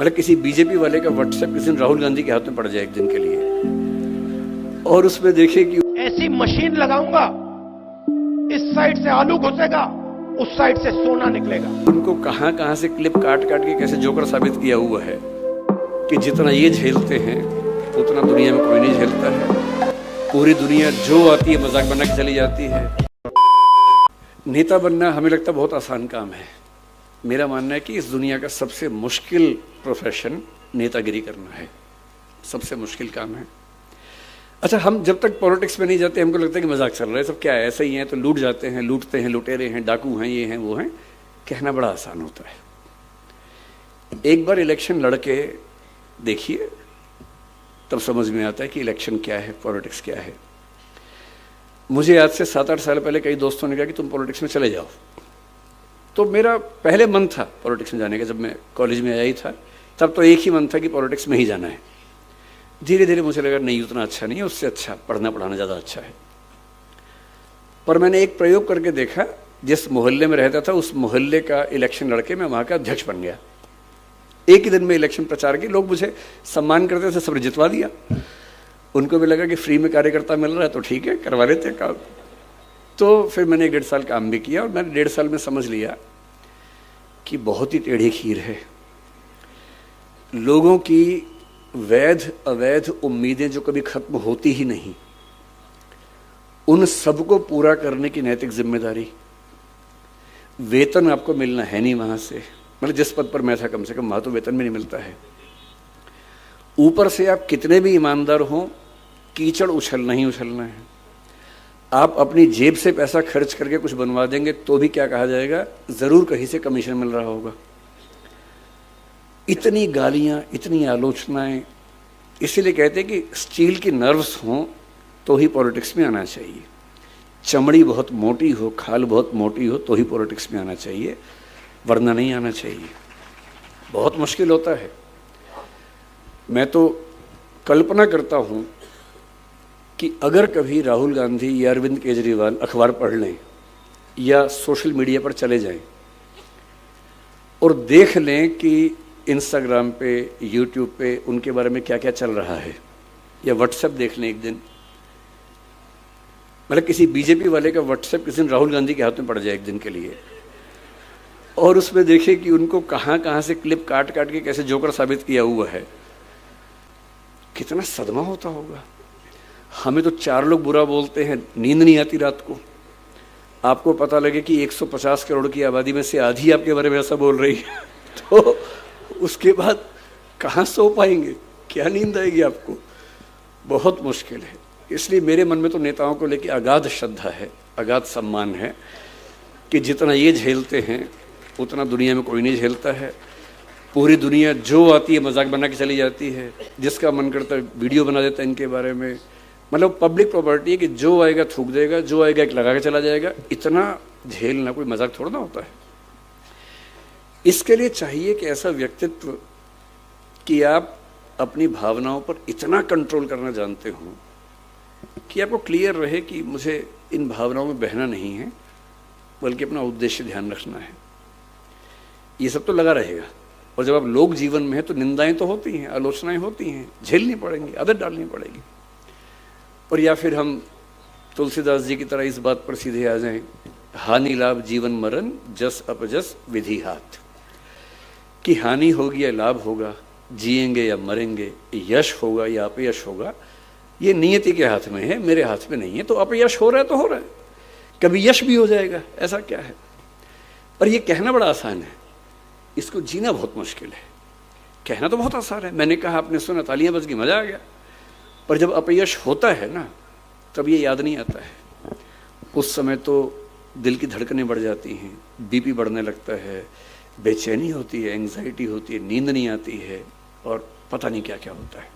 मतलब किसी बीजेपी वाले का व्हाट्सएप किसी दिन राहुल गांधी के हाथ में पड़ जाए एक दिन के लिए, और उसमें देखे कि ऐसी मशीन लगाऊंगा, इस साइड से आलू घुसेगा, उस साइड से सोना निकलेगा। उनको कहां कहां से क्लिप काट काट के कैसे जोकर साबित किया हुआ है कि जितना ये झेलते हैं उतना दुनिया में कोई नहीं झेलता है। पूरी दुनिया जो आती है मजाक बना के चली जाती है। नेता बनना हमें लगता बहुत आसान काम है। मेरा मानना है कि इस दुनिया का सबसे मुश्किल प्रोफेशन नेतागिरी करना है, सबसे मुश्किल काम है। अच्छा, हम जब तक पॉलिटिक्स में नहीं जाते हमको लगता है कि मजाक चल रहा है, सब क्या है, ऐसे ही हैं तो लूट जाते हैं, लूटते हैं, लुटेरे हैं, डाकू हैं, ये हैं वो हैं। कहना बड़ा आसान होता है। एक बार इलेक्शन लड़के देखिए तब समझ में आता है कि इलेक्शन क्या है, पॉलिटिक्स क्या है। मुझे आज से 7-8 साल पहले कई दोस्तों ने कहा कि तुम पॉलिटिक्स में चले जाओ, तो मेरा पहले मन था पॉलिटिक्स में जाने का। जब मैं कॉलेज में आया ही था तब तो एक ही मन था कि पॉलिटिक्स में ही जाना है। धीरे धीरे मुझे लगा नहीं, उतना अच्छा नहीं है, उससे अच्छा पढ़ना पढ़ाना ज़्यादा अच्छा है। पर मैंने एक प्रयोग करके देखा, जिस मोहल्ले में रहता था उस मोहल्ले का इलेक्शन लड़के मैं वहाँ का अध्यक्ष बन गया। एक ही दिन में इलेक्शन प्रचार की, लोग मुझे सम्मान करते थे, सब जितवा दिया। उनको भी लगा कि फ्री में कार्यकर्ता मिल रहा है तो ठीक है, करवा लेते हैं काम। तो फिर मैंने 1.5 साल काम भी किया और मैंने 1.5 साल में समझ लिया कि बहुत ही टेढ़ी खीर है। लोगों की वैध अवैध उम्मीदें जो कभी खत्म होती ही नहीं, उन सबको पूरा करने की नैतिक जिम्मेदारी। वेतन आपको मिलना है नहीं वहां से, मतलब जिस पद पर मैं था कम से कम वहां तो वेतन भी नहीं मिलता है। ऊपर से आप कितने भी ईमानदार हों, कीचड़ उछलना ही उछलना है। आप अपनी जेब से पैसा खर्च करके कुछ बनवा देंगे तो भी क्या कहा जाएगा, जरूर कहीं से कमीशन मिल रहा होगा। इतनी गालियां, इतनी आलोचनाएं। इसीलिए कहते हैं कि स्टील की नर्व्स हों तो ही पॉलिटिक्स में आना चाहिए। चमड़ी बहुत मोटी हो, खाल बहुत मोटी हो तो ही पॉलिटिक्स में आना चाहिए, वरना नहीं आना चाहिए। बहुत मुश्किल होता है। मैं तो कल्पना करता हूं कि अगर कभी राहुल गांधी या अरविंद केजरीवाल अखबार पढ़ लें या सोशल मीडिया पर चले जाएं और देख लें कि इंस्टाग्राम पे, यूट्यूब पे उनके बारे में क्या क्या चल रहा है, या व्हाट्सएप देख लें एक दिन, मतलब किसी बीजेपी वाले का व्हाट्सएप किसी दिन राहुल गांधी के हाथ में पड़ जाए एक दिन के लिए, और उसमें देखें कि उनको कहां कहां से क्लिप काट काट के कैसे जोकर साबित किया हुआ है, कितना सदमा होता होगा। हमें तो 4 लोग बुरा बोलते हैं, नींद नहीं आती रात को। आपको पता लगे कि 150 करोड़ की आबादी में से आधी आपके बारे में ऐसा बोल रही है तो उसके बाद कहाँ सो पाएंगे, क्या नींद आएगी आपको। बहुत मुश्किल है। इसलिए मेरे मन में तो नेताओं को लेकर अगाध श्रद्धा है, अगाध सम्मान है कि जितना ये झेलते हैं उतना दुनिया में कोई नहीं झेलता है। पूरी दुनिया जो आती है मजाक बना के चली जाती है, जिसका मन करता है वीडियो बना देता है इनके बारे में। मतलब पब्लिक प्रॉपर्टी है कि जो आएगा थूक देगा, जो आएगा एक लगा के चला जाएगा। इतना झेलना कोई मजाक थोड़ा ना होता है। इसके लिए चाहिए कि ऐसा व्यक्तित्व कि आप अपनी भावनाओं पर इतना कंट्रोल करना जानते हो कि आपको क्लियर रहे कि मुझे इन भावनाओं में बहना नहीं है, बल्कि अपना उद्देश्य ध्यान रखना है। ये सब तो लगा रहेगा। और जब आप लोक जीवन में हैं तो निंदाएं तो होती हैं, आलोचनाएं होती हैं, झेलनी पड़ेंगी, आदत डालनी पड़ेगी। और या फिर हम तुलसीदास जी की तरह इस बात पर सीधे आ जाएं, हानि लाभ जीवन मरण जस अपजस विधि हाथ, कि हानि होगी या लाभ होगा, जिएंगे या मरेंगे, यश होगा या अपयश होगा, ये नियति के हाथ में है, मेरे हाथ में नहीं है। तो अपयश हो रहा है तो हो रहा है, कभी यश भी हो जाएगा, ऐसा क्या है। पर ये कहना बड़ा आसान है, इसको जीना बहुत मुश्किल है। कहना तो बहुत आसान है, मैंने कहा, आपने सुना, तालियां बज गई, मजा आ गया। पर जब अपयश होता है ना, तब ये याद नहीं आता है। उस समय तो दिल की धड़कनें बढ़ जाती हैं, बीपी बढ़ने लगता है, बेचैनी होती है, एंग्जाइटी होती है, नींद नहीं आती है, और पता नहीं क्या क्या होता है।